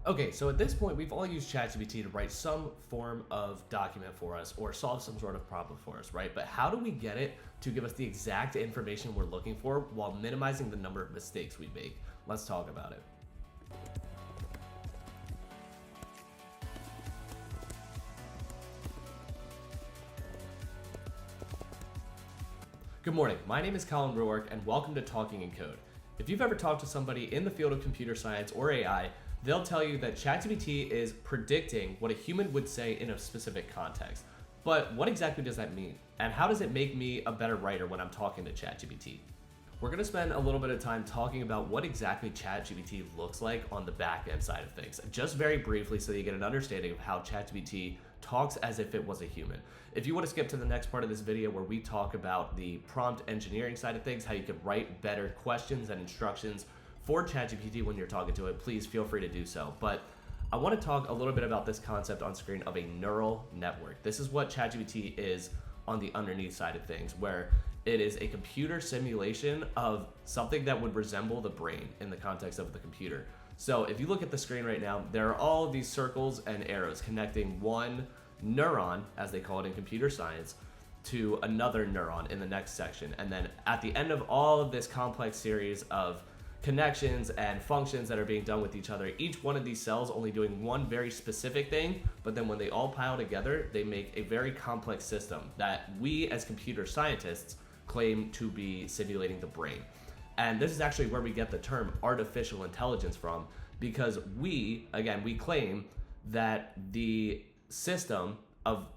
Okay, so at this point, we've all used ChatGPT to write some form of document for us or solve some sort of problem for us, right? But how do we get it to give us the exact information we're looking for while minimizing the number of mistakes we make? Let's talk about it. Good morning, my name is Colin Ruark and welcome to Talking in Code. If you've ever talked to somebody in the field of computer science or AI, they'll tell you that ChatGPT is predicting what a human would say in a specific context. But what exactly does that mean? And how does it make me a better writer when I'm talking to ChatGPT? We're going to spend a little bit of time talking about what exactly ChatGPT looks like on the back end side of things, just very briefly so that you get an understanding of how ChatGPT talks as if it was a human. If you want to skip to the next part of this video where we talk about the prompt engineering side of things, how you can write better questions and instructions for ChatGPT when you're talking to it, please feel free to do so. But I want to talk a little bit about this concept on screen of a neural network. This is what ChatGPT is on the underneath side of things, where it is a computer simulation of something that would resemble the brain in the context of the computer. So if you look at the screen right now, there are all of these circles and arrows connecting one neuron, as they call it in computer science, to another neuron in the next section. And then at the end of all of this complex series of connections and functions that are being done with each other, each one of these cells only doing one very specific thing, but then when they all pile together, they make a very complex system that we as computer scientists claim to be simulating the brain. And this is actually where we get the term artificial intelligence from, because we claim that the system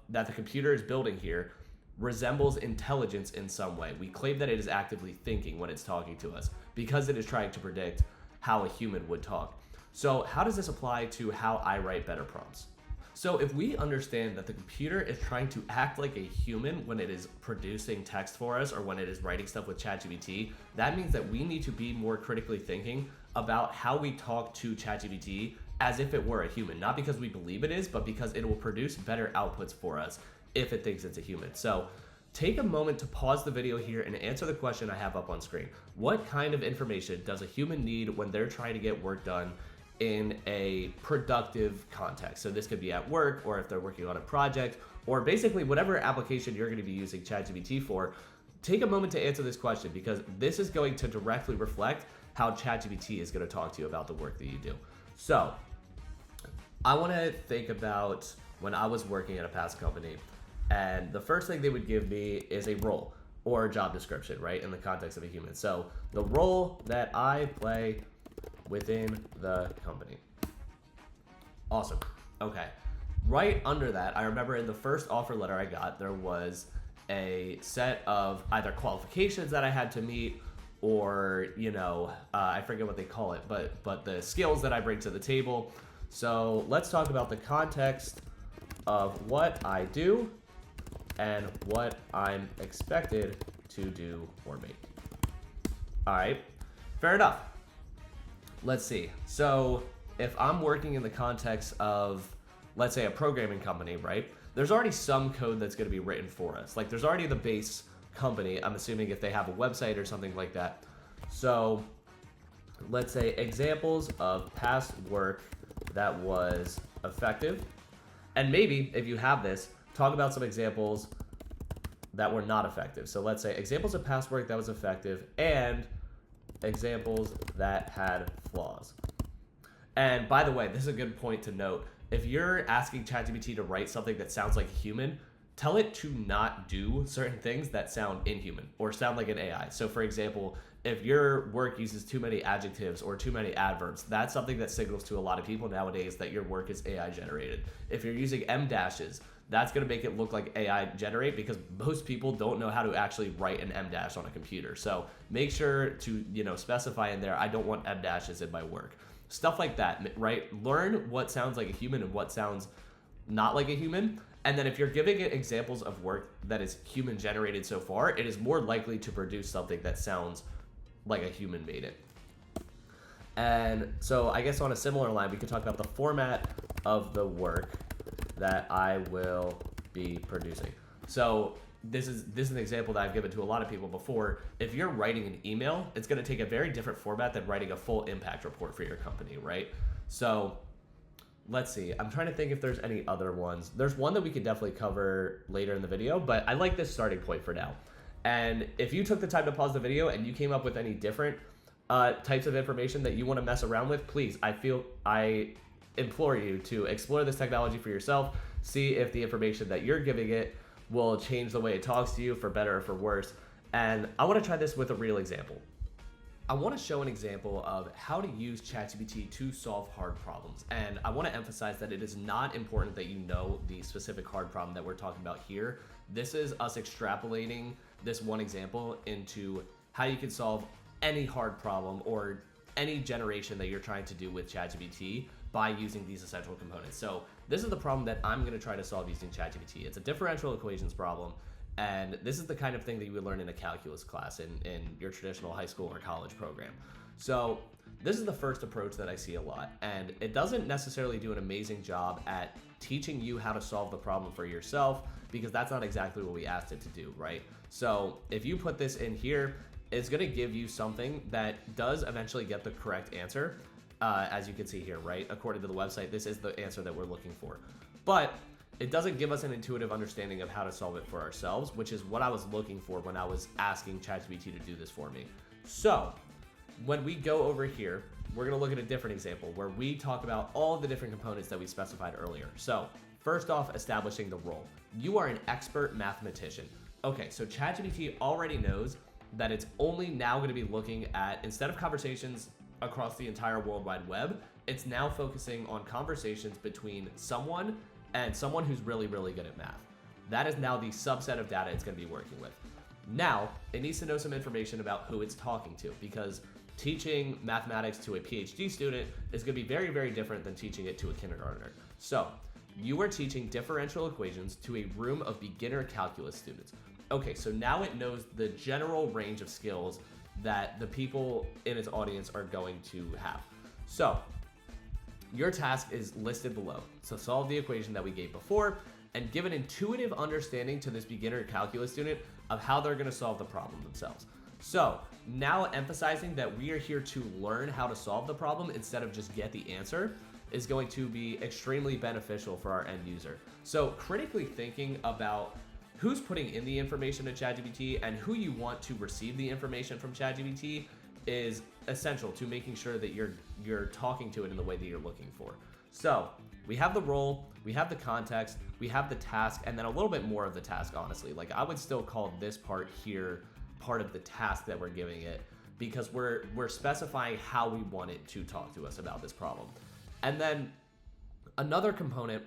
that the computer is building here resembles intelligence in some way. We claim that it is actively thinking when it's talking to us because it is trying to predict how a human would talk. So how does this apply to how I write better prompts? So if we understand that the computer is trying to act like a human when it is producing text for us or when it is writing stuff with ChatGPT, that means that we need to be more critically thinking about how we talk to ChatGPT as if it were a human, not because we believe it is, but because it will produce better outputs for us if it thinks it's a human. So take a moment to pause the video here and answer the question I have up on screen. What kind of information does a human need when they're trying to get work done in a productive context? So this could be at work, or if they're working on a project, or basically whatever application you're going to be using ChatGPT for. Take a moment to answer this question, because this is going to directly reflect how ChatGPT is going to talk to you about the work that you do. So I want to think about when I was working at a past company, and the first thing they would give me is a role or a job description, right, in the context of a human. So the role that I play within the company. Awesome. Okay. Right under that, I remember in the first offer letter I got, there was a set of either qualifications that I had to meet, or, I forget what they call it, but the skills that I bring to the table. So let's talk about the context of what I do and what I'm expected to do or make. All right, fair enough. Let's see. So if I'm working in the context of, let's say, a programming company, right? There's already some code that's going to be written for us. Like, there's already the base company, I'm assuming, if they have a website or something like that. So let's say examples of past work that was effective. And maybe if you have this, talk about some examples that were not effective. So let's say examples of past work that was effective and examples that had flaws. And by the way, this is a good point to note. If you're asking ChatGPT to write something that sounds like a human, tell it to not do certain things that sound inhuman or sound like an AI. So for example, if your work uses too many adjectives or too many adverbs, that's something that signals to a lot of people nowadays that your work is AI generated. If you're using M dashes, that's going to make it look like AI generate, because most people don't know how to actually write an M dash on a computer. So make sure to, specify in there, I don't want M dashes in my work. Stuff like that, right? Learn what sounds like a human and what sounds not like a human. And then if you're giving it examples of work that is human generated so far, it is more likely to produce something that sounds like a human made it. And so I guess on a similar line, we could talk about the format of the work that I will be producing. So this is an example that I've given to a lot of people before. If you're writing an email, it's going to take a very different format than writing a full impact report for your company, right? So let's see. I'm trying to think if there's any other ones. There's one that we could definitely cover later in the video, but I like this starting point for now. And if you took the time to pause the video and you came up with any different types of information that you want to mess around with, please, I implore you to explore this technology for yourself, see if the information that you're giving it will change the way it talks to you for better or for worse. And I want to try this with a real example. I want to show an example of how to use ChatGPT to solve hard problems. And I want to emphasize that it is not important that you know the specific hard problem that we're talking about here. This is us extrapolating this one example into how you can solve any hard problem or any generation that you're trying to do with ChatGPT by using these essential components. So this is the problem that I'm going to try to solve using ChatGPT. It's a differential equations problem. And this is the kind of thing that you would learn in a calculus class in your traditional high school or college program. So this is the first approach that I see a lot. And it doesn't necessarily do an amazing job at teaching you how to solve the problem for yourself, because that's not exactly what we asked it to do, right? So if you put this in here, it's going to give you something that does eventually get the correct answer. As you can see here, right? According to the website, this is the answer that we're looking for. But it doesn't give us an intuitive understanding of how to solve it for ourselves, which is what I was looking for when I was asking ChatGPT to do this for me. So when we go over here, we're going to look at a different example where we talk about all of the different components that we specified earlier. So first off, establishing the role. You are an expert mathematician. Okay, so ChatGPT already knows that it's only now going to be looking at, instead of conversations across the entire World Wide Web, it's now focusing on conversations between someone and someone who's really, really good at math. That is now the subset of data it's going to be working with. Now, it needs to know some information about who it's talking to, because teaching mathematics to a PhD student is going to be very, very different than teaching it to a kindergartner. So, you are teaching differential equations to a room of beginner calculus students. Okay, so now it knows the general range of skills that the people in its audience are going to have. So, your task is listed below. So solve the equation that we gave before and give an intuitive understanding to this beginner calculus student of how they're going to solve the problem themselves. So now emphasizing that we are here to learn how to solve the problem instead of just get the answer is going to be extremely beneficial for our end user. So critically thinking about who's putting in the information to ChatGPT and who you want to receive the information from ChatGPT is essential to making sure that you're talking to it in the way that you're looking for. So we have the role, we have the context, we have the task, and then a little bit more of the task, honestly. Like, I would still call this part here part of the task that we're giving it, because we're specifying how we want it to talk to us about this problem. And then another component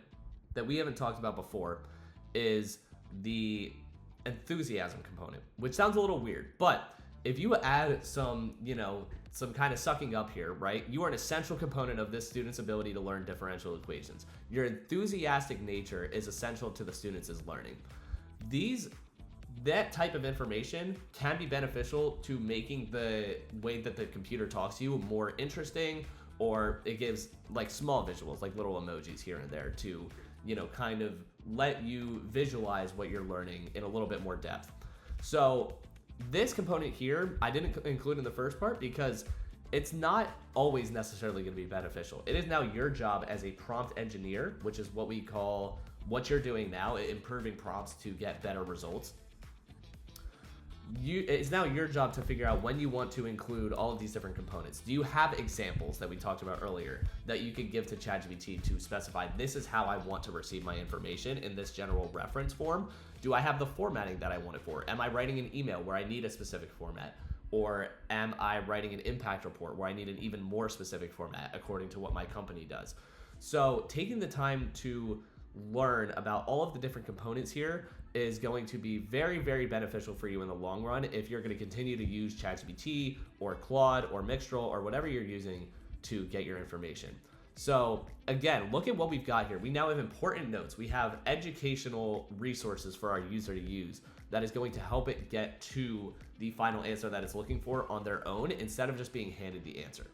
that we haven't talked about before is the enthusiasm component, which sounds a little weird, but if you add some kind of sucking up here, right? You are an essential component of this student's ability to learn differential equations. Your enthusiastic nature is essential to the students' learning. That type of information can be beneficial to making the way that the computer talks to you more interesting, or it gives like small visuals, like little emojis here and there to, kind of let you visualize what you're learning in a little bit more depth. So this component here, I didn't include in the first part because it's not always necessarily going to be beneficial. It is now your job as a prompt engineer, which is what we call what you're doing now, improving prompts to get better results. It's now your job to figure out when you want to include all of these different components. Do you have examples that we talked about earlier that you could give to ChatGPT to specify this is how I want to receive my information in this general reference form? Do I have the formatting that I want it for? Am I writing an email where I need a specific format? Or am I writing an impact report where I need an even more specific format according to what my company does? So taking the time to learn about all of the different components here is going to be very, very beneficial for you in the long run if you're going to continue to use ChatGPT or Claude or Mixtral or whatever you're using to get your information. So again, look at what we've got here. We now have important notes. We have educational resources for our user to use that is going to help it get to the final answer that it's looking for on their own instead of just being handed the answer.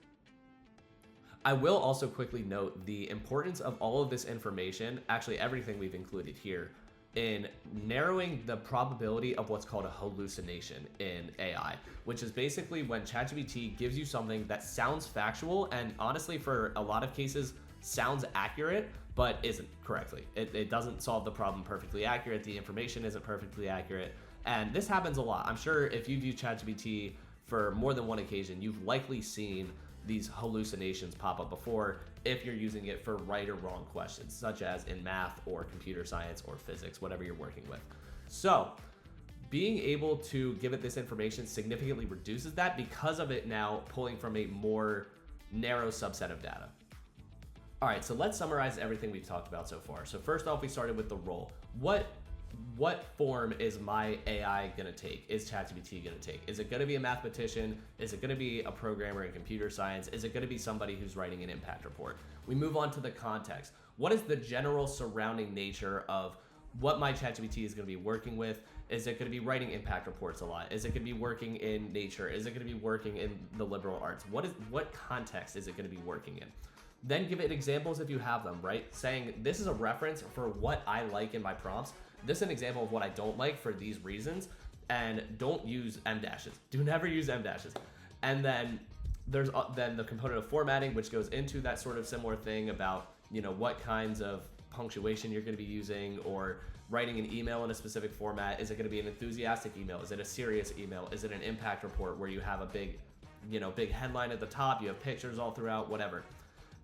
I will also quickly note the importance of all of this information, actually everything we've included here, in narrowing the probability of what's called a hallucination in AI, which is basically when ChatGPT gives you something that sounds factual and honestly for a lot of cases sounds accurate, but isn't correctly. It doesn't solve the problem perfectly accurate. The information isn't perfectly accurate. And this happens a lot. I'm sure if you've used ChatGPT for more than one occasion, you've likely seen these hallucinations pop up before if you're using it for right or wrong questions, such as in math or computer science or physics, whatever you're working with. So being able to give it this information significantly reduces that because of it now pulling from a more narrow subset of data. All right, so let's summarize everything we've talked about so far. So first off, we started with the role. What form is my AI gonna take? Is ChatGPT gonna take? Is it gonna be a mathematician? Is it gonna be a programmer in computer science? Is it gonna be somebody who's writing an impact report? We move on to the context. What is the general surrounding nature of what my ChatGPT is gonna be working with? Is it gonna be writing impact reports a lot? Is it gonna be working in nature? Is it gonna be working in the liberal arts? What context is it gonna be working in? Then give it examples if you have them, right? Saying this is a reference for what I like in my prompts. This is an example of what I don't like for these reasons, and don't use M dashes. Do never use M dashes. And then there's then the component of formatting, which goes into that sort of similar thing about, you know, what kinds of punctuation you're going to be using, or writing an email in a specific format. Is it going to be an enthusiastic email? Is it a serious email? Is it an impact report where you have a big headline at the top, you have pictures all throughout, whatever.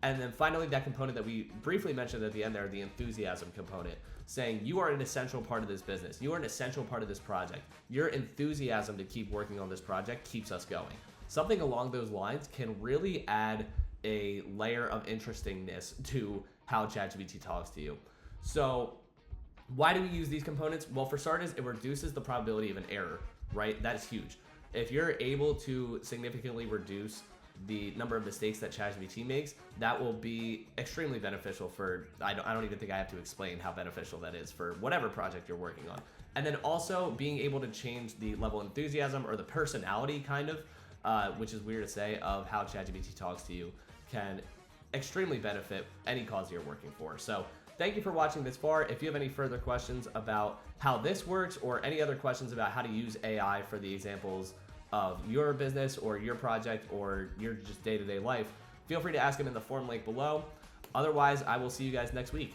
And then finally, that component that we briefly mentioned at the end there, the enthusiasm component, saying you are an essential part of this business. You are an essential part of this project. Your enthusiasm to keep working on this project keeps us going. Something along those lines can really add a layer of interestingness to how ChatGPT talks to you. So why do we use these components? Well, for starters, it reduces the probability of an error, right? That is huge. If you're able to significantly reduce the number of mistakes that ChatGPT makes, that will be extremely beneficial for, I don't even think I have to explain how beneficial that is for whatever project you're working on. And then also being able to change the level of enthusiasm or the personality kind of, which is weird to say, of how ChatGPT talks to you can extremely benefit any cause you're working for. So thank you for watching this far. If you have any further questions about how this works or any other questions about how to use AI for the examples of your business or your project or your just day-to-day life, feel free to ask them in the form link below. Otherwise, I will see you guys next week.